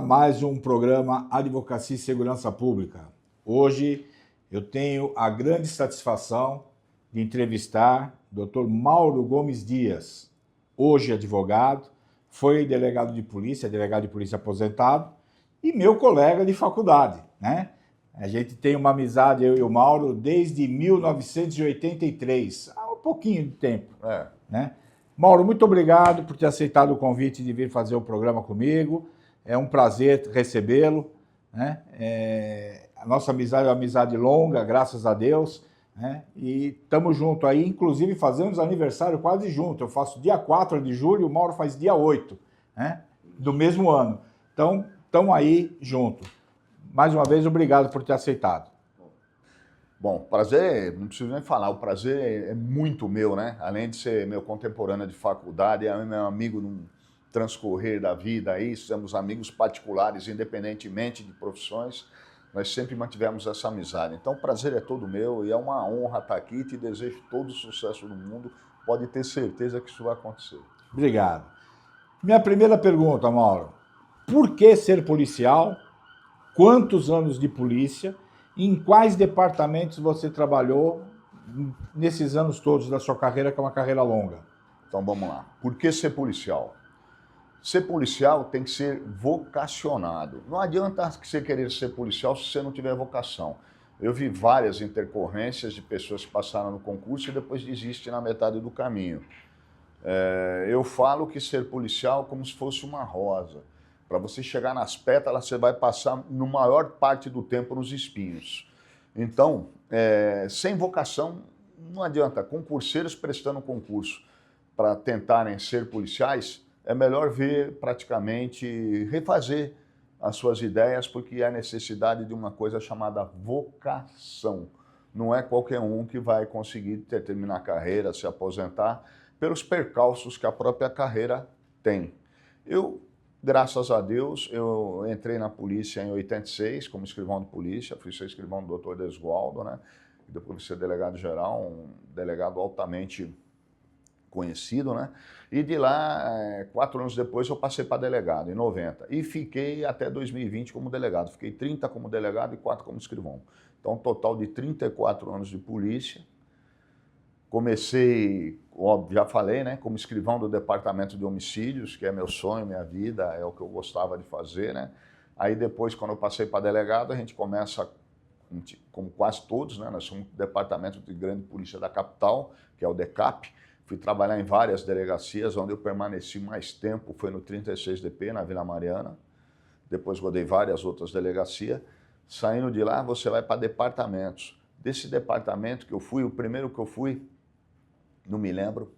mais um programa Advocacia e Segurança Pública. Hoje eu tenho a grande satisfação de entrevistar o Dr. Mauro Gomes Dias, hoje advogado, foi delegado de polícia aposentado e meu colega de faculdade, né? A gente tem uma amizade, eu e o Mauro, desde 1983, há um pouquinho de tempo, né? Mauro, muito obrigado por ter aceitado o convite de vir fazer o programa comigo. É um prazer recebê-lo, né? A nossa amizade é uma amizade longa, graças a Deus, né? E estamos juntos aí, inclusive fazemos aniversário quase junto. Eu faço dia 4 de julho, o Mauro faz dia 8, né? Do mesmo ano. Então, estamos aí juntos. Mais uma vez, obrigado por ter aceitado. Bom, prazer, não preciso nem falar, o prazer é muito meu, né? Além de ser meu contemporâneo de faculdade, é meu amigo no transcorrer da vida aí, somos amigos particulares, independentemente de profissões, nós sempre mantivemos essa amizade. Então o prazer é todo meu e é uma honra estar aqui, te desejo todo o sucesso do mundo, pode ter certeza que isso vai acontecer. Obrigado. Minha primeira pergunta, Mauro, por que ser policial? Quantos anos de polícia? Em quais departamentos você trabalhou nesses anos todos da sua carreira, que é uma carreira longa? Então vamos lá. Por que ser policial? Ser policial tem que ser vocacionado. Não adianta você querer ser policial se você não tiver vocação. Eu vi várias intercorrências de pessoas que passaram no concurso e depois desistem na metade do caminho. Eu falo que ser policial é como se fosse uma rosa. Para você chegar nas pétalas, você vai passar, na maior parte do tempo, nos espinhos. Então, sem vocação, não adianta. Concurseiros prestando concurso para tentarem ser policiais, é melhor ver praticamente, refazer as suas ideias, porque há necessidade de uma coisa chamada vocação. Não é qualquer um que vai conseguir terminar a carreira, se aposentar, pelos percalços que a própria carreira tem. Graças a Deus, eu entrei na polícia em 86 como escrivão de polícia, fui ser escrivão do Dr. Desgualdo, né? E depois fui ser delegado-geral, um delegado altamente conhecido, né? E de lá, 4 anos depois, eu passei para delegado, em 90. E fiquei até 2020 como delegado. Fiquei 30 como delegado e 4 como escrivão. Então, um total de 34 anos de polícia. Comecei, óbvio, já falei, né, como escrivão do departamento de homicídios, que é meu sonho, minha vida, é o que eu gostava de fazer, né? Aí depois, quando eu passei para delegado, a gente começa, como quase todos, né, nós somos um departamento de grande polícia da capital, que é o DECAP. Fui trabalhar em várias delegacias, onde eu permaneci mais tempo, foi no 36DP, na Vila Mariana. Depois rodei várias outras delegacias. Saindo de lá, você vai para departamentos. Desse departamento que eu fui, o primeiro que eu fui, não me lembro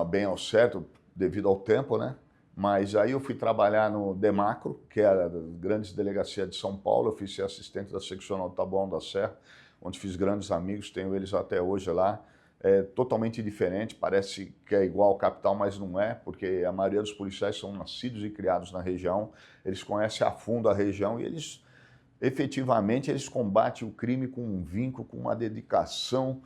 bem ao certo, devido ao tempo, né? Mas aí eu fui trabalhar no DEMACRO, que era a grande delegacia de São Paulo. Eu fui ser assistente da seccional do Taboão da Serra, onde fiz grandes amigos, tenho eles até hoje lá. É totalmente diferente, parece que é igual ao capital, mas não é, porque a maioria dos policiais são nascidos e criados na região, eles conhecem a fundo a região e eles, efetivamente, eles combatem o crime com um vinco, com uma dedicação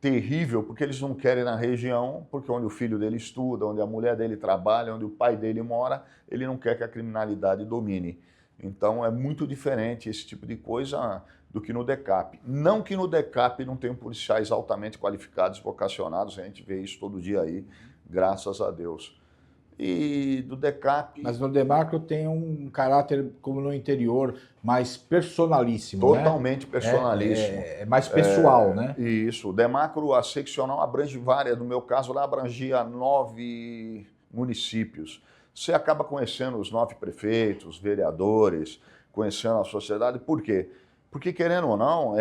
terrível, porque eles não querem na região, porque onde o filho dele estuda, onde a mulher dele trabalha, onde o pai dele mora, ele não quer que a criminalidade domine. Então é muito diferente esse tipo de coisa do que no DECAP. Não que no DECAP não tenham policiais altamente qualificados, vocacionados, a gente vê isso todo dia aí, graças a Deus. E do DECAP... Mas no DEMACRO tem um caráter, como no interior, mais personalíssimo, totalmente, né? Personalíssimo. É mais pessoal, né? Isso. O DEMACRO, a seccional, abrange várias. No meu caso, lá abrangia 9 municípios. Você acaba conhecendo os 9 prefeitos, vereadores, conhecendo a sociedade. Por quê? Porque, querendo ou não,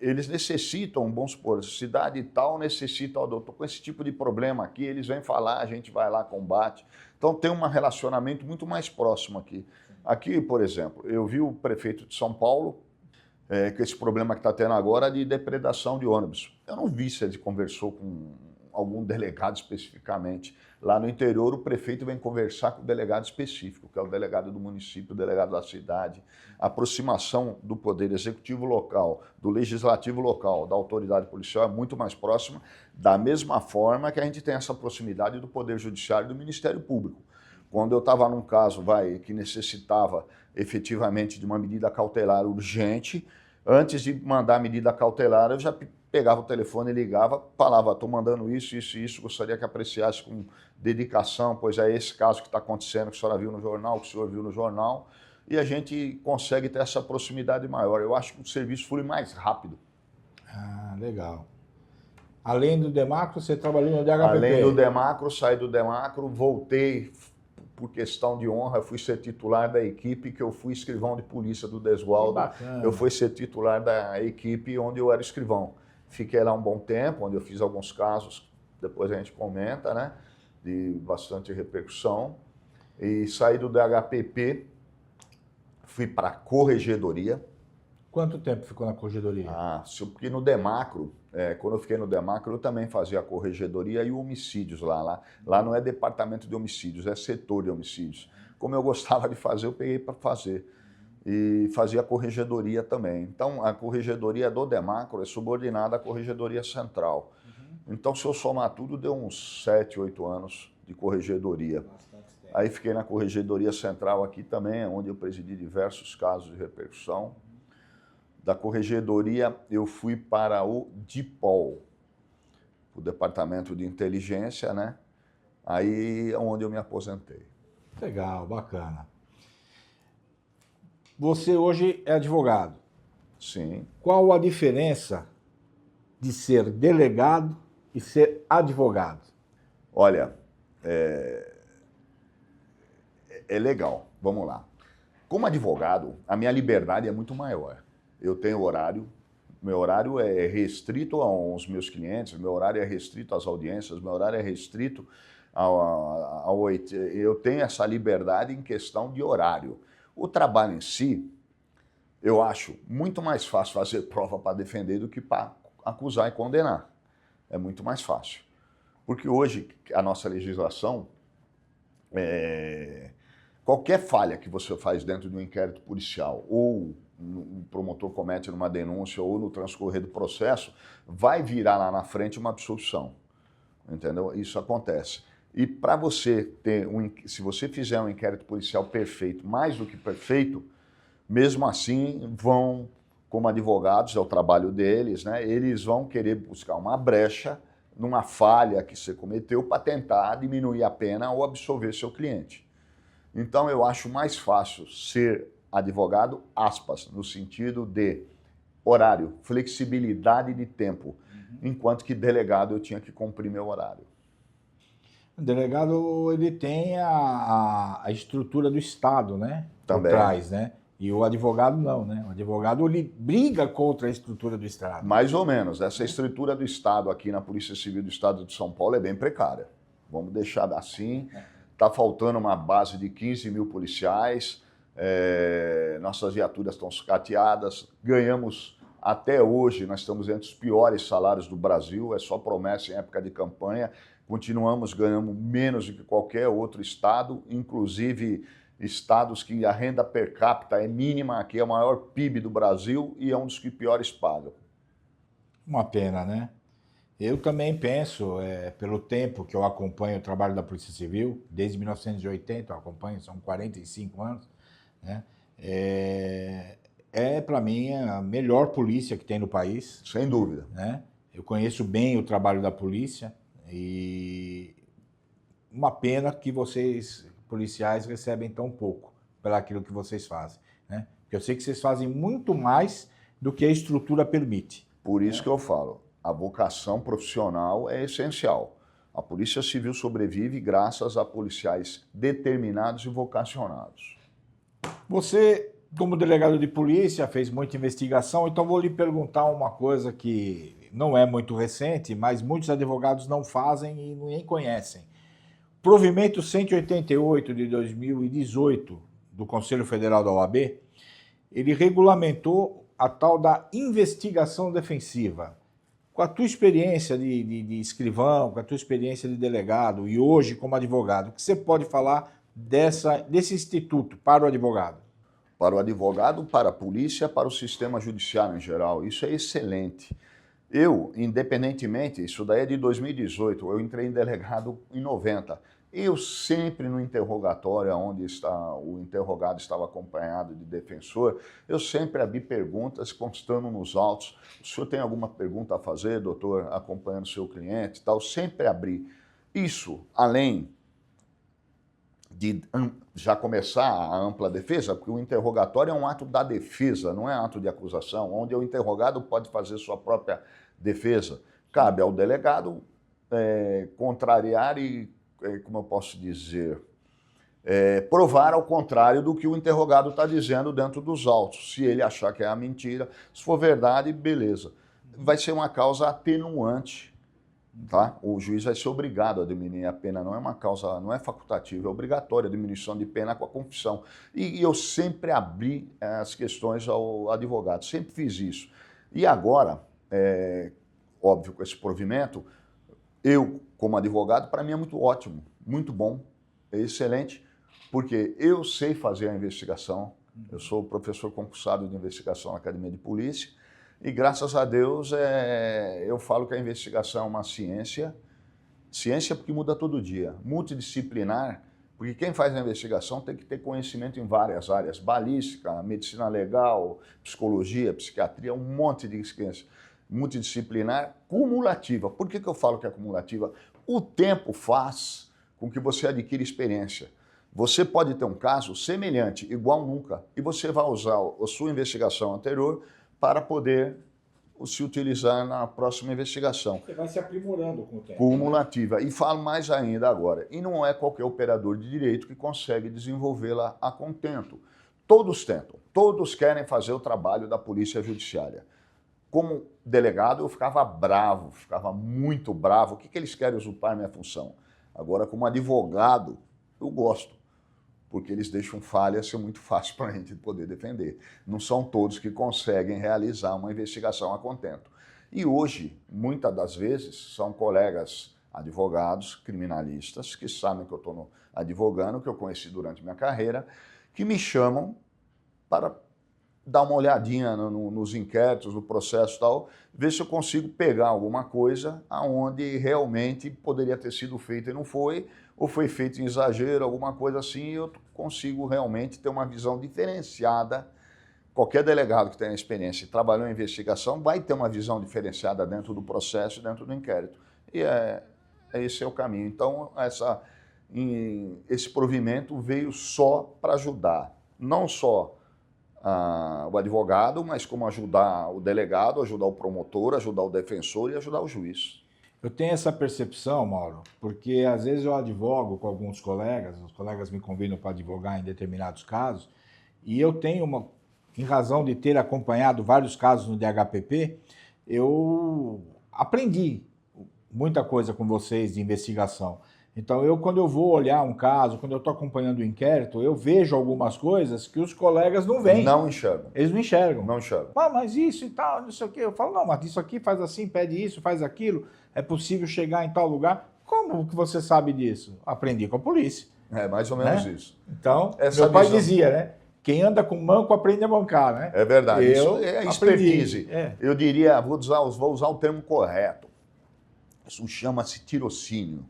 eles necessitam, vamos supor, cidade tal necessita, eu estou com esse tipo de problema aqui, eles vêm falar, a gente vai lá, combate. Então tem um relacionamento muito mais próximo aqui. Aqui, por exemplo, eu vi o prefeito de São Paulo, com esse problema que está tendo agora de depredação de ônibus. Eu não vi se ele conversou com algum delegado especificamente. Lá no interior, o prefeito vem conversar com o delegado específico, que é o delegado do município, o delegado da cidade. A aproximação do poder executivo local, do legislativo local, da autoridade policial é muito mais próxima, da mesma forma que a gente tem essa proximidade do poder judiciário e do Ministério Público. Quando eu estava num caso, que necessitava efetivamente de uma medida cautelar urgente, antes de mandar a medida cautelar, eu já pegava o telefone, ligava, falava, estou mandando isso, isso e isso, gostaria que apreciasse com dedicação, pois é esse caso que está acontecendo, que a senhora viu no jornal, que o senhor viu no jornal, e a gente consegue ter essa proximidade maior. Eu acho que o serviço flui mais rápido. Ah, legal. Além do Demacro, você trabalhou no DHPP? Além do Demacro, saí do Demacro, voltei por questão de honra, fui ser titular da equipe que eu fui escrivão de polícia do Desgualdo. Eu fui ser titular da equipe onde eu era escrivão. Fiquei lá um bom tempo, onde eu fiz alguns casos, depois a gente comenta, né, de bastante repercussão. E saí do DHPP, fui para a corregedoria. Quanto tempo ficou na corregedoria? Porque no Demacro, quando eu fiquei no Demacro, eu também fazia a corregedoria e homicídios lá. Lá não é departamento de homicídios, é setor de homicídios. Como eu gostava de fazer, eu peguei para fazer. E fazia a corregedoria também. Então, a corregedoria do Demacro é subordinada à corregedoria central. Então, se eu somar tudo, deu uns 7, 8 anos de corregedoria. Aí fiquei na corregedoria central aqui também, onde eu presidi diversos casos de repercussão. Da corregedoria, eu fui para o DIPOL, o Departamento de Inteligência, né? Aí é onde eu me aposentei. Legal, bacana. Você hoje é advogado. Sim. Qual a diferença de ser delegado e ser advogado? Olha, é legal. Vamos lá. Como advogado, a minha liberdade é muito maior. Eu tenho horário, meu horário é restrito aos meus clientes, meu horário é restrito às audiências, meu horário é restrito eu tenho essa liberdade em questão de horário. O trabalho em si, eu acho muito mais fácil fazer prova para defender do que para acusar e condenar. É muito mais fácil. Porque hoje a nossa legislação, qualquer falha que você faz dentro de um inquérito policial ou um promotor comete numa denúncia ou no transcorrer do processo, vai virar lá na frente uma absolução. Entendeu? Isso acontece. E para você ter se você fizer um inquérito policial perfeito, mais do que perfeito, mesmo assim vão, como advogados, é o trabalho deles, né? Eles vão querer buscar uma brecha numa falha que você cometeu para tentar diminuir a pena ou absolver seu cliente. Então eu acho mais fácil ser advogado, aspas, no sentido de horário, flexibilidade de tempo, enquanto que delegado eu tinha que cumprir meu horário. O delegado, ele tem a estrutura do Estado, né? Também. Por trás, né? E o advogado não, né? O advogado, ele briga contra a estrutura do Estado. Mais ou menos. Essa estrutura do Estado aqui na Polícia Civil do Estado de São Paulo é bem precária. Vamos deixar assim. Está faltando uma base de 15 mil policiais. Nossas viaturas estão sucateadas. Ganhamos, até hoje, nós estamos entre os piores salários do Brasil. É só promessa em época de campanha. Continuamos ganhando menos do que qualquer outro estado, inclusive estados que a renda per capita é mínima, aqui é o maior PIB do Brasil e é um dos que piores pagam. Uma pena, né? Eu também penso, pelo tempo que eu acompanho o trabalho da Polícia Civil, desde 1980 eu acompanho, são 45 anos, né? Para mim, a melhor polícia que tem no país. Sem dúvida. Né? Eu conheço bem o trabalho da polícia e uma pena que vocês, policiais, recebem tão pouco pelaquilo que vocês fazem, né? Porque eu sei que vocês fazem muito mais do que a estrutura permite. Por isso que eu falo, a vocação profissional é essencial. A Polícia Civil sobrevive graças a policiais determinados e vocacionados. Você, como delegado de polícia, fez muita investigação, então vou lhe perguntar uma coisa que não é muito recente, mas muitos advogados não fazem e nem conhecem. Provimento 188 de 2018 do Conselho Federal da OAB, ele regulamentou a tal da investigação defensiva. Com a tua experiência de escrivão, com a tua experiência de delegado e hoje como advogado, o que você pode falar desse instituto para o advogado? Para o advogado, para a polícia, para o sistema judiciário em geral. Isso é excelente. Eu, independentemente, isso daí é de 2018, eu entrei em delegado em 90. Eu sempre no interrogatório, onde o interrogado estava acompanhado de defensor, eu sempre abri perguntas constando nos autos. O senhor tem alguma pergunta a fazer, doutor, acompanhando o seu cliente e tal? Sempre abri. Isso, além de já começar a ampla defesa, porque o interrogatório é um ato da defesa, não é ato de acusação, onde o interrogado pode fazer sua própria defesa. Cabe ao delegado contrariar e, como eu posso dizer, provar ao contrário do que o interrogado está dizendo dentro dos autos. Se ele achar que é a mentira, se for verdade, beleza. Vai ser uma causa atenuante. Tá? O juiz vai ser obrigado a diminuir a pena, não é uma causa, não é facultativa, é obrigatória a diminuição de pena com a confissão. E eu sempre abri as questões ao advogado, sempre fiz isso. E agora, óbvio, com esse provimento, eu, como advogado, para mim é muito ótimo, muito bom, é excelente, porque eu sei fazer a investigação, eu sou professor concursado de investigação na Academia de Polícia, e graças a Deus eu falo que a investigação é uma ciência porque muda todo dia, multidisciplinar, porque quem faz a investigação tem que ter conhecimento em várias áreas, balística, medicina legal, psicologia, psiquiatria, um monte de ciência, multidisciplinar, cumulativa. Por que eu falo que é cumulativa? O tempo faz com que você adquira experiência. Você pode ter um caso semelhante, igual nunca, e você vai usar a sua investigação anterior para poder se utilizar na próxima investigação. Você vai se aprimorando com o tempo. Cumulativa. Né? E falo mais ainda agora, e não é qualquer operador de direito que consegue desenvolvê-la a contento. Todos tentam, todos querem fazer o trabalho da polícia judiciária. Como delegado, eu ficava bravo, ficava muito bravo. O que eles querem usurpar minha função? Agora, como advogado, eu gosto, porque eles deixam falha ser muito fácil para a gente poder defender. Não são todos que conseguem realizar uma investigação a contento. E hoje, muitas das vezes, são colegas advogados, criminalistas, que sabem que eu estou advogando, que eu conheci durante minha carreira, que me chamam para dar uma olhadinha nos inquéritos, no processo e tal, ver se eu consigo pegar alguma coisa aonde realmente poderia ter sido feito e não foi, ou foi feito em exagero, alguma coisa assim, e eu consigo realmente ter uma visão diferenciada. Qualquer delegado que tenha experiência e trabalhou em investigação vai ter uma visão diferenciada dentro do processo e dentro do inquérito. E esse é o caminho. Então, esse provimento veio só para ajudar, não só o advogado, mas como ajudar o delegado, ajudar o promotor, ajudar o defensor e ajudar o juiz. Eu tenho essa percepção, Mauro, porque às vezes eu advogo com alguns colegas, os colegas me convidam para advogar em determinados casos, e eu tenho em razão de ter acompanhado vários casos no DHPP, eu aprendi muita coisa com vocês de investigação. Então, quando eu vou olhar um caso, quando eu estou acompanhando o inquérito, eu vejo algumas coisas que os colegas não veem. Não enxergam. Eles não enxergam. Não enxergam. Mas isso e tal, não sei o quê. Eu falo, não, mas isso aqui faz assim, pede isso, faz aquilo. É possível chegar em tal lugar. Como que você sabe disso? Aprendi com a polícia. É mais ou menos isso. Então, meu pai dizia, né? Quem anda com manco aprende a mancar, né? É verdade. Isso é expertise. Eu diria, vou usar o termo correto. Isso chama-se tirocínio.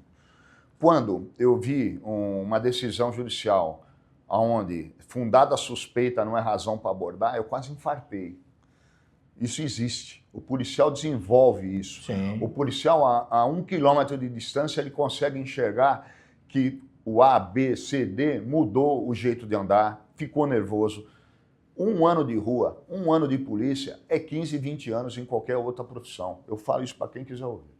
Quando eu vi uma decisão judicial onde fundada a suspeita não é razão para abordar, eu quase infartei. Isso existe. O policial desenvolve isso. Sim. O policial, a 1 quilômetro de distância, ele consegue enxergar que o A, B, C, D mudou o jeito de andar, ficou nervoso. 1 ano de rua, 1 ano de polícia é 15, 20 anos em qualquer outra profissão. Eu falo isso para quem quiser ouvir.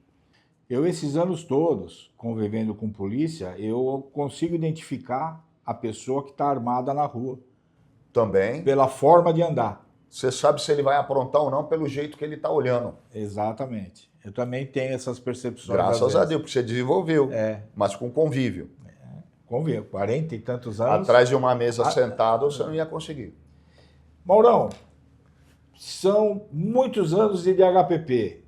Esses anos todos, convivendo com polícia, eu consigo identificar a pessoa que está armada na rua. Também. Pela forma de andar. Você sabe se ele vai aprontar ou não pelo jeito que ele está olhando. Exatamente. Eu também tenho essas percepções. Graças a Deus, porque você desenvolveu, mas com convívio. Convívio, 40 e tantos anos. Atrás de uma mesa sentado, você não ia conseguir. Maurão, são muitos anos de DHPP.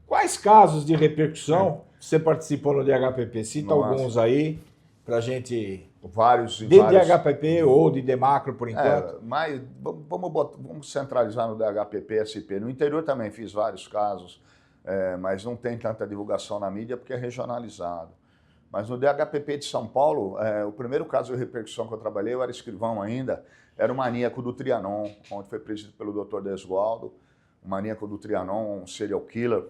Quais casos de repercussão você participou no DHPP? Cita alguns aí, para a gente... Vários. De DHPP ou de Demacro, por enquanto. Mas vamos centralizar no DHPP, SP. No interior também fiz vários casos, mas não tem tanta divulgação na mídia porque é regionalizado. Mas no DHPP de São Paulo, o primeiro caso de repercussão que eu trabalhei, eu era escrivão ainda, era o maníaco do Trianon, onde foi presidido pelo Dr. Desgualdo, o maníaco do Trianon, um serial killer.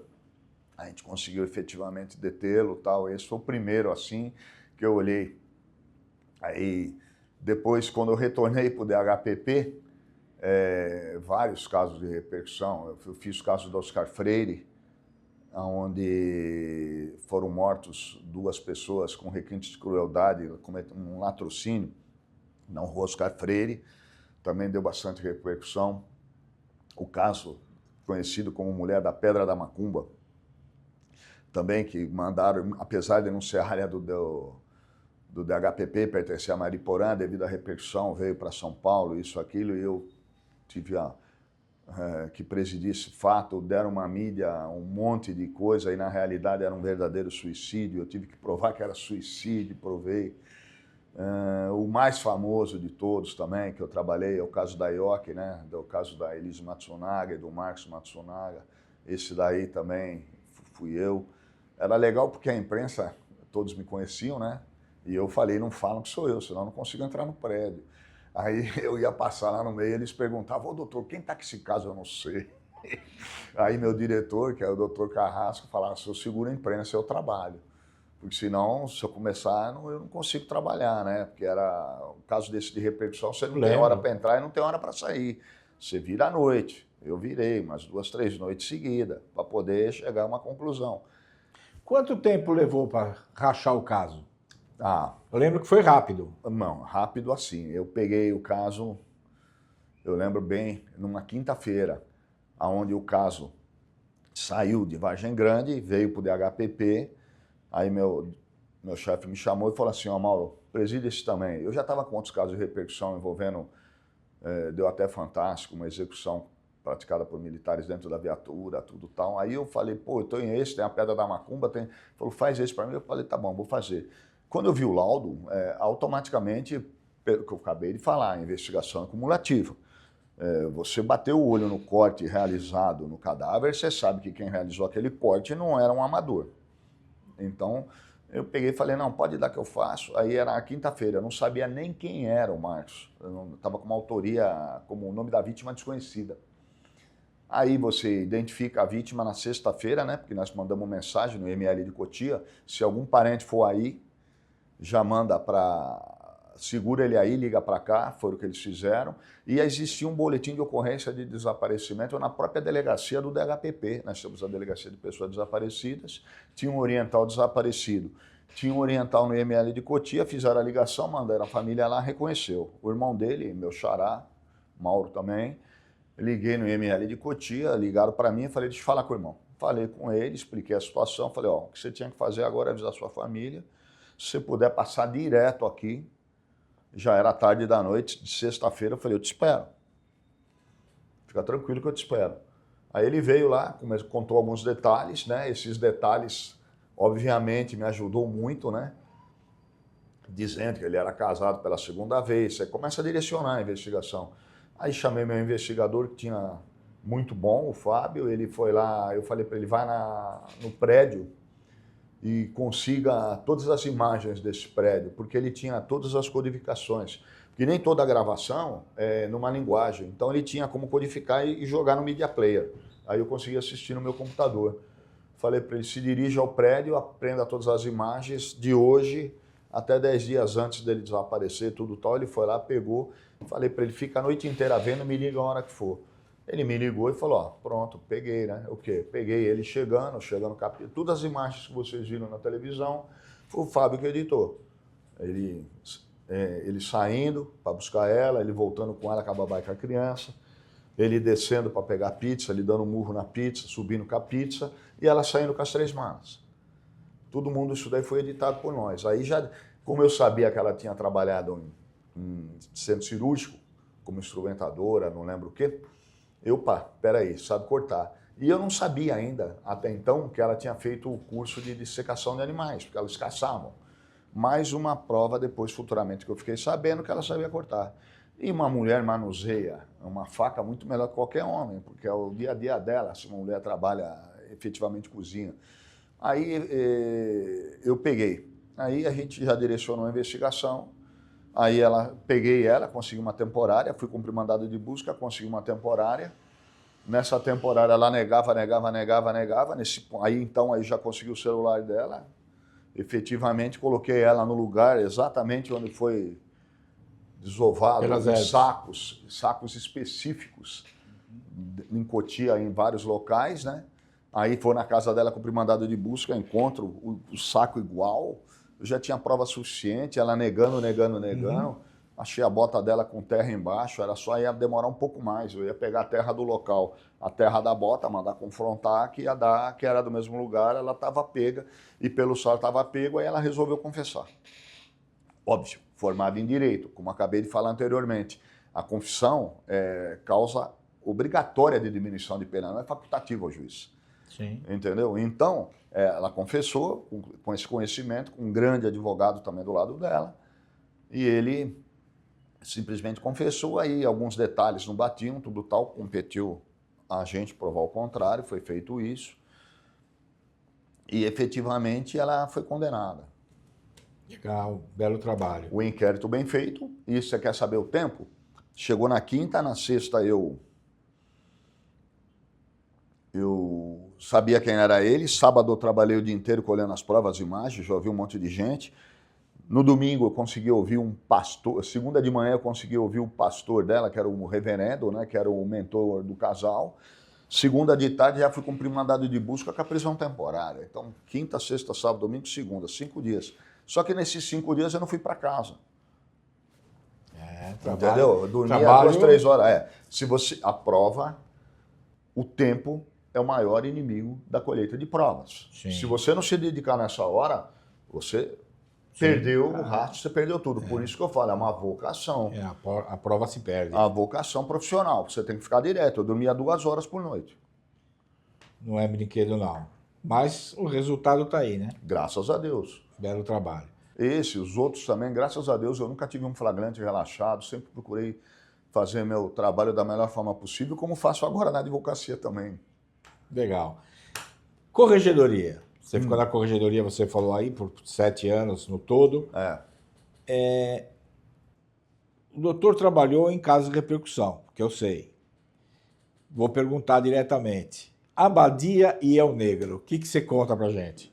A gente conseguiu efetivamente detê-lo, tal. Esse foi o primeiro, assim, que eu olhei. Aí, depois, quando eu retornei para o DHPP, vários casos de repercussão. Eu fiz o caso do Oscar Freire, onde foram mortos 2 pessoas com requintes de crueldade, um latrocínio, não o Oscar Freire, também deu bastante repercussão. O caso conhecido como Mulher da Pedra da Macumba, também que mandaram, apesar de não ser a área do DHPP, pertencer a Mariporã, devido à repercussão, veio para São Paulo, isso, aquilo, e eu tive que presidir esse fato, deram uma mídia, um monte de coisa, e na realidade era um verdadeiro suicídio, eu tive que provar que era suicídio, provei. O mais famoso de todos também, que eu trabalhei, é o caso da IOC, né? O caso da Elise Matsunaga e do Marcos Matsunaga, esse daí também fui eu. Era legal porque a imprensa, todos me conheciam, né? E eu falei, não falam que sou eu, senão eu não consigo entrar no prédio. Aí eu ia passar lá no meio, eles perguntavam, ô doutor, quem está com esse caso? Eu não sei. Aí meu diretor, que é o doutor Carrasco, falava, se eu seguro a imprensa, eu trabalho. Porque senão, se eu começar, eu não consigo trabalhar, né? Porque era o caso desse de repercussão, você não tem hora para entrar e não tem hora para sair. Você vira à noite. Eu virei umas 2, 3 noites seguidas, para poder chegar a uma conclusão. Quanto tempo levou para rachar o caso? Eu lembro que foi rápido. Não, rápido assim. Eu peguei o caso, eu lembro bem, numa quinta-feira, onde o caso saiu de Vargem Grande, veio para o DHPP, aí meu chefe me chamou e falou assim, Mauro, preside esse também. Eu já estava com outros casos de repercussão envolvendo, deu até fantástico, uma execução praticada por militares dentro da viatura, tudo tal. Aí eu falei, pô, eu estou em esse, tem a Pedra da Macumba, tem... Falou, faz esse para mim. Eu falei, tá bom, vou fazer. Quando eu vi o laudo, automaticamente, pelo que eu acabei de falar, a investigação é cumulativa. Você bateu o olho no corte realizado no cadáver, você sabe que quem realizou aquele corte não era um amador. Então, eu peguei e falei, não, pode dar que eu faço. Aí era a quinta-feira, eu não sabia nem quem era o Marcos. Eu estava com uma autoria, como o nome da vítima desconhecida. Aí você identifica a vítima na sexta-feira, né? Porque nós mandamos mensagem no ML de Cotia. Se algum parente for aí, já manda para... Segura ele aí, liga para cá, foi o que eles fizeram. E existia um boletim de ocorrência de desaparecimento na própria delegacia do DHPP. Nós temos a Delegacia de Pessoas Desaparecidas, tinha um oriental desaparecido. Tinha um oriental no ML de Cotia, fizeram a ligação, mandaram a família lá, reconheceu. O irmão dele, meu xará, Mauro também, liguei no ML de Cotia, ligaram para mim e falei, deixa eu falar com o irmão. Falei com ele, expliquei a situação, falei, ó, o que você tinha que fazer agora é avisar sua família, se você puder passar direto aqui, já era tarde da noite, de sexta-feira, eu falei, eu te espero. Fica tranquilo que eu te espero. Aí ele veio lá, contou alguns detalhes, né? Esses detalhes, obviamente, me ajudou muito, né? Dizendo que ele era casado pela segunda vez. Você começa a direcionar a investigação. Aí chamei meu investigador, que tinha muito bom, o Fábio. Ele foi lá, eu falei para ele, vai no prédio e consiga todas as imagens desse prédio, porque ele tinha todas as codificações. Porque nem toda a gravação é numa linguagem. Então ele tinha como codificar e jogar no Media Player. Aí eu consegui assistir no meu computador. Falei para ele, se dirija ao prédio, aprenda todas as imagens de hoje até 10 dias antes dele desaparecer, tudo tal. Ele foi lá, pegou, falei para ele, fica a noite inteira vendo, me liga a hora que for. Ele me ligou e falou, ó, pronto, peguei, né? O quê? Peguei ele chegando capítulo. Todas as imagens que vocês viram na televisão, foi o Fábio que editou. Ele saindo para buscar ela, ele voltando com ela, com a babá e com a criança, ele descendo para pegar a pizza, ele dando um murro na pizza, subindo com a pizza, e ela saindo com as 3 malas. Todo mundo, isso daí foi editado por nós. Aí já, como eu sabia que ela tinha trabalhado em centro cirúrgico, como instrumentadora, não lembro o quê, peraí, sabe cortar. E eu não sabia ainda, até então, que ela tinha feito o curso de dissecação de animais, porque elas caçavam. Mais uma prova depois, futuramente, que eu fiquei sabendo que ela sabia cortar. E uma mulher manuseia uma faca muito melhor que qualquer homem, porque é o dia a dia dela, se uma mulher trabalha, efetivamente cozinha. Aí eu peguei. Aí a gente já direcionou a investigação. Aí peguei ela, consegui uma temporária, fui cumprir mandado de busca, consegui uma temporária. Nessa temporária ela negava. Aí já consegui o celular dela. Efetivamente coloquei ela no lugar exatamente onde foi desovado, sacos específicos em Cotia, em vários locais, né? Aí foi na casa dela cumprir mandado de busca, encontro o saco igual. Eu já tinha prova suficiente, ela negando. Achei a bota dela com terra embaixo, era só ia demorar um pouco mais. Eu ia pegar a terra do local, a terra da bota, mandar confrontar, que ia dar, que era do mesmo lugar, ela estava pega, e pelo sol estava pego, aí ela resolveu confessar. Óbvio, formada em direito, como acabei de falar anteriormente. A confissão é causa obrigatória de diminuição de pena, não é facultativa ao juiz. Sim. Entendeu? Então, ela confessou com esse conhecimento, com um grande advogado também do lado dela, e ele simplesmente confessou, aí alguns detalhes não batiam, tudo tal, competiu a gente provar o contrário, foi feito isso, e efetivamente ela foi condenada. Legal, belo trabalho. O inquérito bem feito, e você quer saber o tempo? Chegou na quinta, na sexta eu sabia quem era ele, sábado eu trabalhei o dia inteiro colhendo as provas, as imagens, já ouvi um monte de gente. No domingo eu consegui ouvir um pastor, segunda de manhã eu consegui ouvir o pastor dela, que era o reverendo, né, que era o mentor do casal. Segunda de tarde já fui cumprir mandado de busca com a prisão temporária. Então, quinta, sexta, sábado, domingo, segunda, 5 dias. Só que nesses 5 dias eu não fui para casa. Entendeu? Eu dormia 2, 3 horas. Se você aprova, o tempo é o maior inimigo da colheita de provas. Sim. Se você não se dedicar nessa hora, você perdeu o rastro, você perdeu tudo. Por isso que eu falo, é uma vocação. A prova se perde. A vocação profissional, você tem que ficar direto. Eu dormia 2 horas por noite. Não é brinquedo, não. Mas o resultado está aí, né? Graças a Deus. Belo trabalho. Os outros também, graças a Deus, eu nunca tive um flagrante relaxado, sempre procurei fazer meu trabalho da melhor forma possível, como faço agora na advocacia também. Legal. Corregedoria. Você ficou na corregedoria, você falou aí, por 7 anos no todo. O doutor trabalhou em casos de repercussão, que eu sei. Vou perguntar diretamente. Abadia e El Negro, o que você conta pra gente?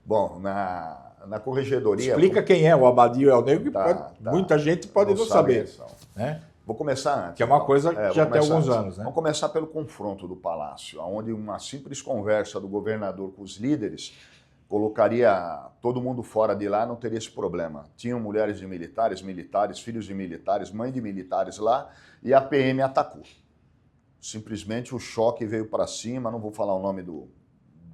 Bom, na corregedoria... Explica quem é o Abadia e o El Negro, que muita gente pode não saber. Né? Vou começar antes. Que é uma coisa que já tem alguns anos, né? Vamos começar pelo confronto do Palácio, onde uma simples conversa do governador com os líderes colocaria todo mundo fora de lá, não teria esse problema. Tinham mulheres de militares, filhos de militares, mãe de militares lá, e a PM atacou. Simplesmente o choque veio para cima, não vou falar o nome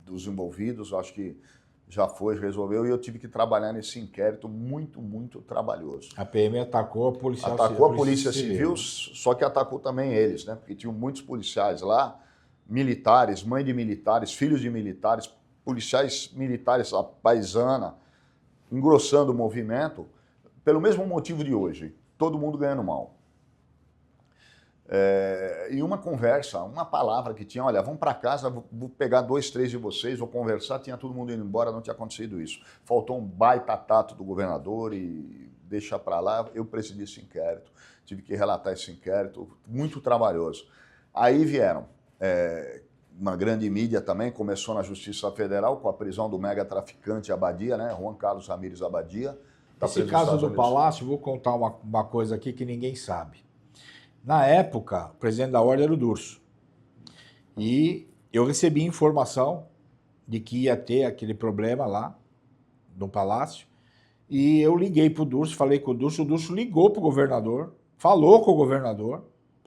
dos envolvidos, acho que já foi, resolveu, e eu tive que trabalhar nesse inquérito muito, muito trabalhoso. A PM atacou a Polícia Civil. Atacou a Polícia Civil, só que atacou também eles, né? Porque tinham muitos policiais lá, militares, mãe de militares, filhos de militares, policiais militares, a paisana, engrossando o movimento, pelo mesmo motivo de hoje, todo mundo ganhando mal. E uma conversa, uma palavra que tinha, olha, vamos para casa, vou pegar 2, 3 de vocês, vou conversar, tinha todo mundo indo embora, não tinha acontecido isso. Faltou um baita tato do governador e deixa para lá, eu presidi esse inquérito, tive que relatar esse inquérito, muito trabalhoso. Aí vieram, uma grande mídia também, começou na Justiça Federal com a prisão do mega traficante Abadia, né, Juan Carlos Ramírez Abadia. Esse caso do Palácio, vou contar uma coisa aqui que ninguém sabe. Na época, o presidente da ordem era o Durso. E eu recebi informação de que ia ter aquele problema lá no Palácio. E eu liguei para o Durso, falei com o Durso ligou para o governador, falou com o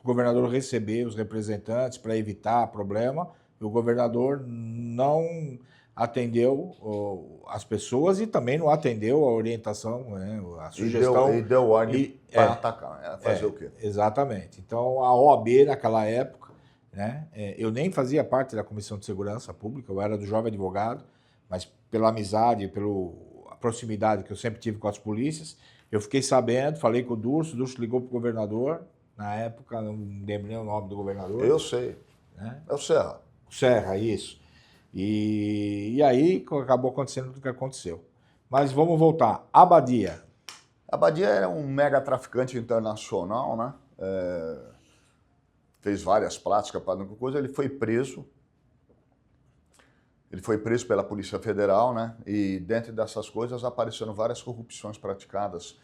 governador receber os representantes para evitar problema. E o governador não atendeu as pessoas e também não atendeu a orientação, né, a sugestão. E deu ordem para atacar, fazer o quê? Exatamente. Então, a OAB, naquela época, né, eu nem fazia parte da Comissão de Segurança Pública, eu era do Jovem Advogado, mas pela amizade, pela proximidade que eu sempre tive com as polícias, eu fiquei sabendo, falei com o Durso ligou para o governador, na época, não lembro nem o nome do governador. Eu sei, né? É o Serra. Serra, isso. E aí acabou acontecendo tudo que aconteceu. Mas vamos voltar. Abadia. Abadia era um mega traficante internacional, né? Fez várias práticas para alguma coisa, ele foi preso. Ele foi preso pela Polícia Federal, né? E dentro dessas coisas apareceram várias corrupções praticadas,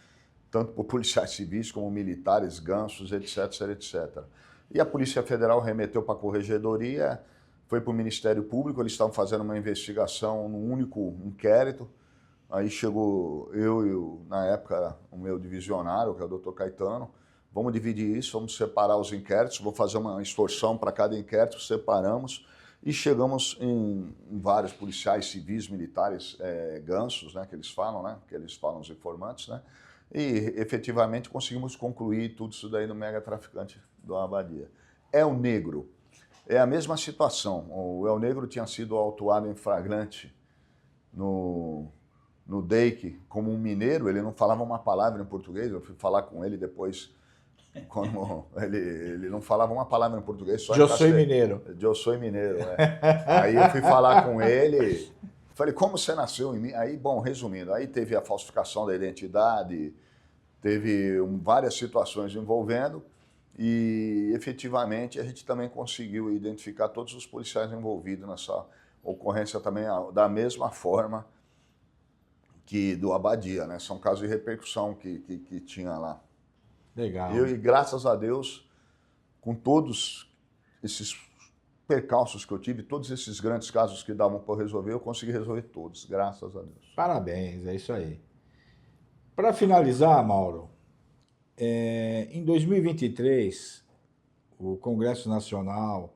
tanto por policiais civis como militares, gansos, etc, etc. E a Polícia Federal remeteu para a Corregedoria, foi para o Ministério Público, eles estavam fazendo uma investigação num único inquérito. Aí chegou eu e, na época, o meu divisionário, que é o Dr. Caetano, vamos dividir isso, vamos separar os inquéritos, vou fazer uma extorsão para cada inquérito, separamos e chegamos em vários policiais civis, militares, gansos, né, que eles falam os informantes, né, e efetivamente conseguimos concluir tudo isso daí no mega traficante do Abadia. El Negro, é a mesma situação, o El Negro tinha sido autuado em flagrante no DEIC como um mineiro, ele não falava uma palavra em português, eu fui falar com ele depois, quando ele não falava uma palavra em português, só Eu sou mineiro. Eu sou mineiro, Aí eu fui falar com ele, falei, como você nasceu em mim? Aí, bom, resumindo, aí teve a falsificação da identidade, teve várias situações envolvendo e efetivamente a gente também conseguiu identificar todos os policiais envolvidos nessa ocorrência também da mesma forma que do Abadia, né? São casos de repercussão que tinha lá. Legal. E graças a Deus, com todos esses percalços que eu tive, todos esses grandes casos que davam para resolver, eu consegui resolver todos, graças a Deus. Parabéns, é isso aí. Para finalizar, Mauro, em 2023, o Congresso Nacional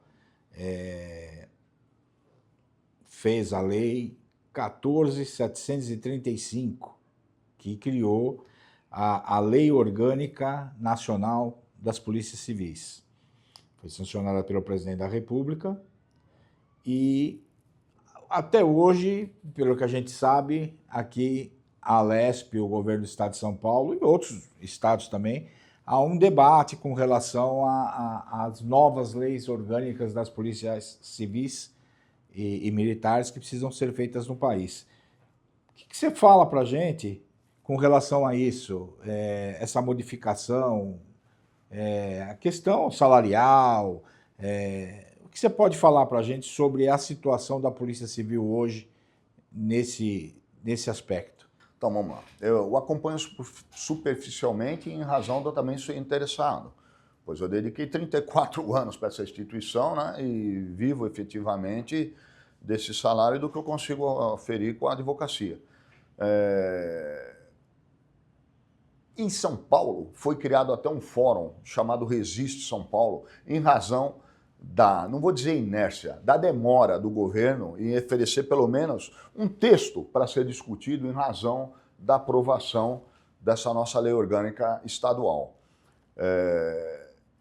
fez a Lei 14.735, que criou a Lei Orgânica Nacional das Polícias Civis. Foi sancionada pelo Presidente da República e até hoje, pelo que a gente sabe, aqui a Alesp, o governo do Estado de São Paulo e outros estados também, há um debate com relação às novas leis orgânicas das polícias civis e militares que precisam ser feitas no país. O que você fala para a gente com relação a isso, essa modificação, a questão salarial, o que você pode falar para a gente sobre a situação da Polícia Civil hoje nesse aspecto? Então, vamos lá. Eu acompanho superficialmente em razão de eu também ser interessado, pois eu dediquei 34 anos para essa instituição, né, e vivo efetivamente desse salário do que eu consigo oferir com a advocacia. Em São Paulo, foi criado até um fórum chamado Resiste São Paulo, em razão da, não vou dizer inércia, da demora do governo em oferecer pelo menos um texto para ser discutido em razão da aprovação dessa nossa lei orgânica estadual.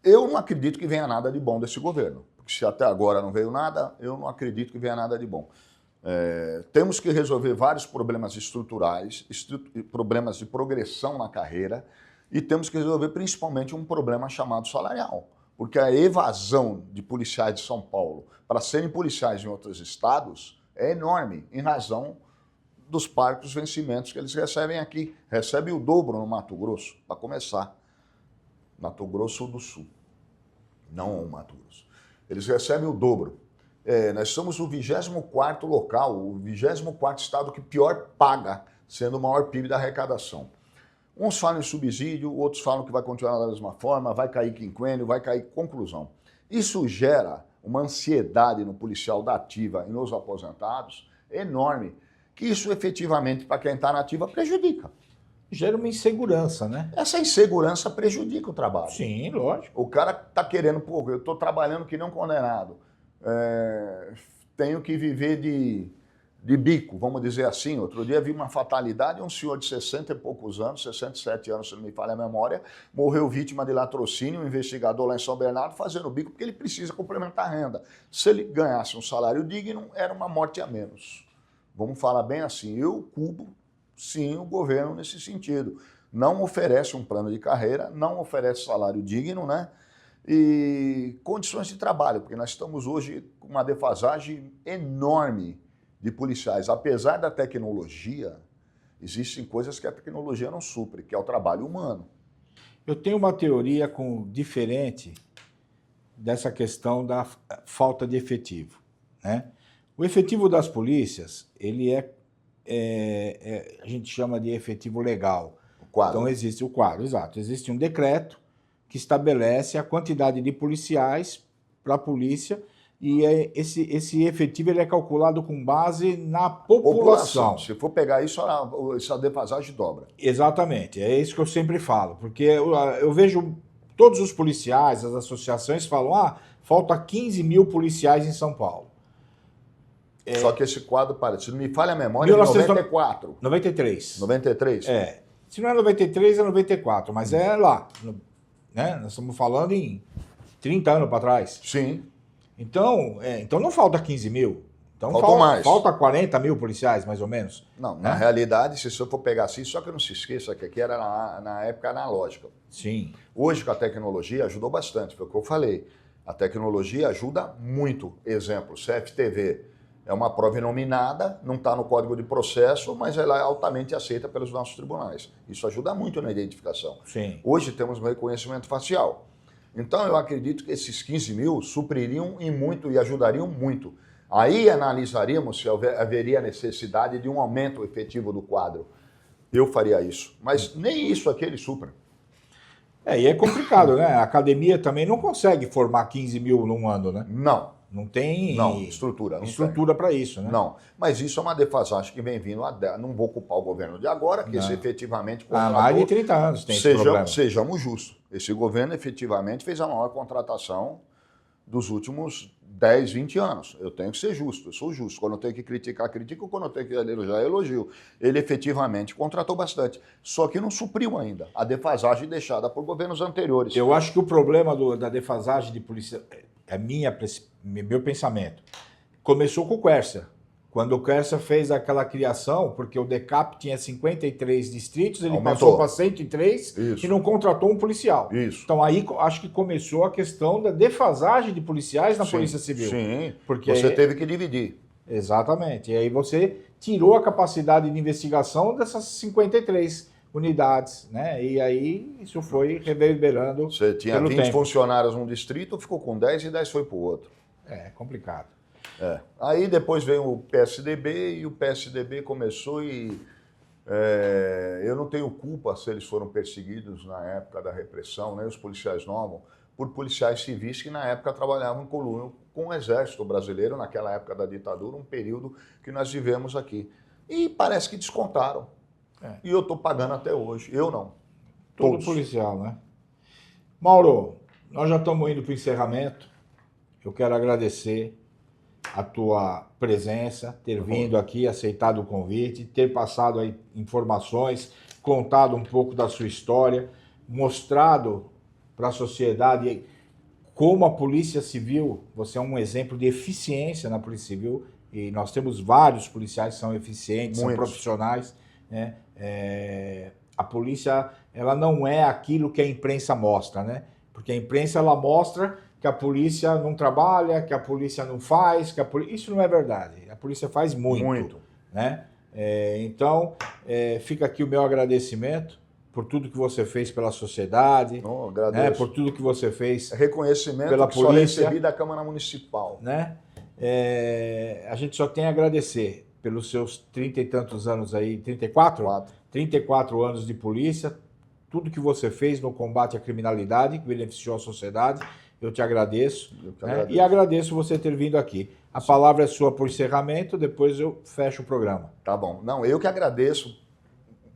Eu não acredito que venha nada de bom desse governo, porque se até agora não veio nada, eu não acredito que venha nada de bom. Temos que resolver vários problemas estruturais, problemas de progressão na carreira, e temos que resolver principalmente um problema chamado salarial, porque a evasão de policiais de São Paulo para serem policiais em outros estados é enorme, em razão dos parcos vencimentos que eles recebem aqui. Recebem o dobro no Mato Grosso, para começar. Mato Grosso do Sul, não o Mato Grosso. Eles recebem o dobro. Nós somos o 24º local, o 24º estado que pior paga, sendo o maior PIB da arrecadação. Uns falam em subsídio, outros falam que vai continuar da mesma forma, vai cair quinquênio, vai cair conclusão. Isso gera uma ansiedade no policial da ativa e nos aposentados enorme, que isso efetivamente, para quem está na ativa, prejudica. Gera uma insegurança, né? Essa insegurança prejudica o trabalho. Sim, lógico. O cara está querendo, pô, eu estou trabalhando que não condenado. Tenho que viver de bico, vamos dizer assim. Outro dia vi uma fatalidade, um senhor de 60 e poucos anos, 67 anos, se não me falha a memória, morreu vítima de latrocínio, um investigador lá em São Bernardo fazendo bico porque ele precisa complementar a renda. Se ele ganhasse um salário digno, era uma morte a menos. Vamos falar bem assim, eu culpo, sim, o governo nesse sentido. Não oferece um plano de carreira, não oferece salário digno, né? E condições de trabalho, porque nós estamos hoje com uma defasagem enorme de policiais. Apesar da tecnologia, Existem coisas que a tecnologia não supre, que é o trabalho humano. Eu tenho uma teoria diferente dessa questão da falta de efetivo, né? O efetivo das polícias, ele a gente chama de efetivo legal. O quadro. Então existe o quadro, exato. Existe um decreto que estabelece a quantidade de policiais para a polícia e esse efetivo ele é calculado com base na população. Se for pegar isso, a defasagem dobra. Exatamente, é isso que eu sempre falo, porque eu vejo todos os policiais, as associações falam, falta 15 mil policiais em São Paulo. Só que esse quadro, se não me falha a memória, é 94. 93. 93? Se não é 93, é 94, mas é lá. Né? Nós estamos falando em 30 anos para trás. Sim. Então não falta 15 mil. Então mais. Falta 40 mil policiais, mais ou menos. Não, na realidade, se eu for pegar assim, só que não se esqueça que aqui era na época analógica. Sim. Hoje, com a tecnologia, ajudou bastante, foi o que eu falei. A tecnologia ajuda muito. Exemplo, CFTV é uma prova inominada, não está no Código de Processo, mas ela é altamente aceita pelos nossos tribunais. Isso ajuda muito na identificação. Sim. Hoje temos um reconhecimento facial. Então, eu acredito que esses 15 mil supririam em muito e ajudariam muito. Aí analisaríamos se haveria necessidade de um aumento efetivo do quadro. Eu faria isso. Mas nem isso aqui ele supra. E é complicado, né? A academia também não consegue formar 15 mil num ano, né? Não. Não tem estrutura para isso, né? Não, mas isso é uma defasagem que vem vindo, não vou culpar o governo de agora, que esse efetivamente contratou... Há mais de 30 anos tem esse problema. Sejamos justos, esse governo efetivamente fez a maior contratação dos últimos 10, 20 anos. Eu tenho que ser justo, eu sou justo. Quando eu tenho que criticar, critico. Quando eu tenho que elogiar, elogio. Ele efetivamente contratou bastante, só que não supriu ainda a defasagem deixada por governos anteriores. Eu acho que o problema da defasagem de polícia... meu pensamento. Começou com o Quercia. Quando o Quercia fez aquela criação, porque o DECAP tinha 53 distritos, ele passou para 103 e não contratou um policial. Isso. Então aí acho que começou a questão da defasagem de policiais na Polícia Civil. Sim, porque você teve que dividir. Exatamente. E aí você tirou a capacidade de investigação dessas 53 unidades, né? E aí isso foi reverberando. Você tinha 20 funcionários num distrito, ficou com 10 e 10 foi para o outro. É complicado. Aí depois veio o PSDB e o PSDB começou eu não tenho culpa se eles foram perseguidos na época da repressão, né, os policiais novos, por policiais civis que na época trabalhavam em coluna com o Exército Brasileiro, naquela época da ditadura, um período que nós vivemos aqui. E parece que descontaram. E eu estou pagando até hoje. Eu não. Todo Todos. policial, né? Mauro, nós já estamos indo para o encerramento. Eu quero agradecer a tua presença, ter vindo aqui, aceitado o convite, ter passado aí informações, contado um pouco da sua história, mostrado para a sociedade como a Polícia Civil, você é um exemplo de eficiência na Polícia Civil, e nós temos vários policiais que são eficientes, são profissionais, né? A polícia, ela não é aquilo que a imprensa mostra, né? Porque a imprensa, ela mostra que a polícia não trabalha, que a polícia não faz, isso não é verdade. A polícia faz muito. Né? Então, fica aqui o meu agradecimento por tudo que você fez pela sociedade, né? Por tudo que você fez reconhecimento pela que polícia. Só recebi da Câmara Municipal. Né? A gente só tem a agradecer pelos seus 30 e tantos anos aí, 34? 34 anos de polícia, tudo que você fez no combate à criminalidade, que beneficiou a sociedade, eu te agradeço. E agradeço você ter vindo aqui. A palavra é sua por encerramento, depois eu fecho o programa. Tá bom. Não, eu que agradeço.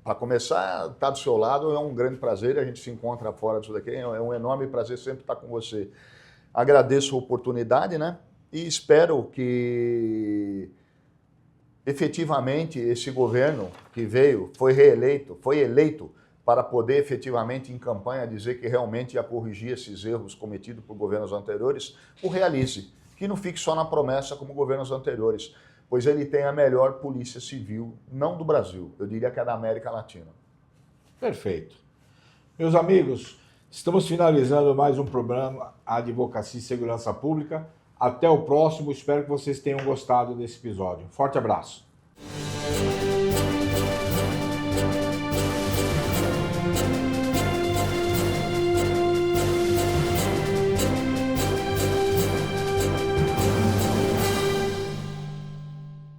Para começar, estar do seu lado é um grande prazer, a gente se encontra fora disso daqui, é um enorme prazer sempre estar com você. Agradeço a oportunidade, né? E espero que efetivamente esse governo que veio, foi eleito para poder efetivamente em campanha dizer que realmente ia corrigir esses erros cometidos por governos anteriores, o realize, que não fique só na promessa como governos anteriores, pois ele tem a melhor polícia civil, não do Brasil, eu diria que é da América Latina. Perfeito. Meus amigos, estamos finalizando mais um programa Advocacia e Segurança Pública. Até o próximo, espero que vocês tenham gostado desse episódio. Forte abraço.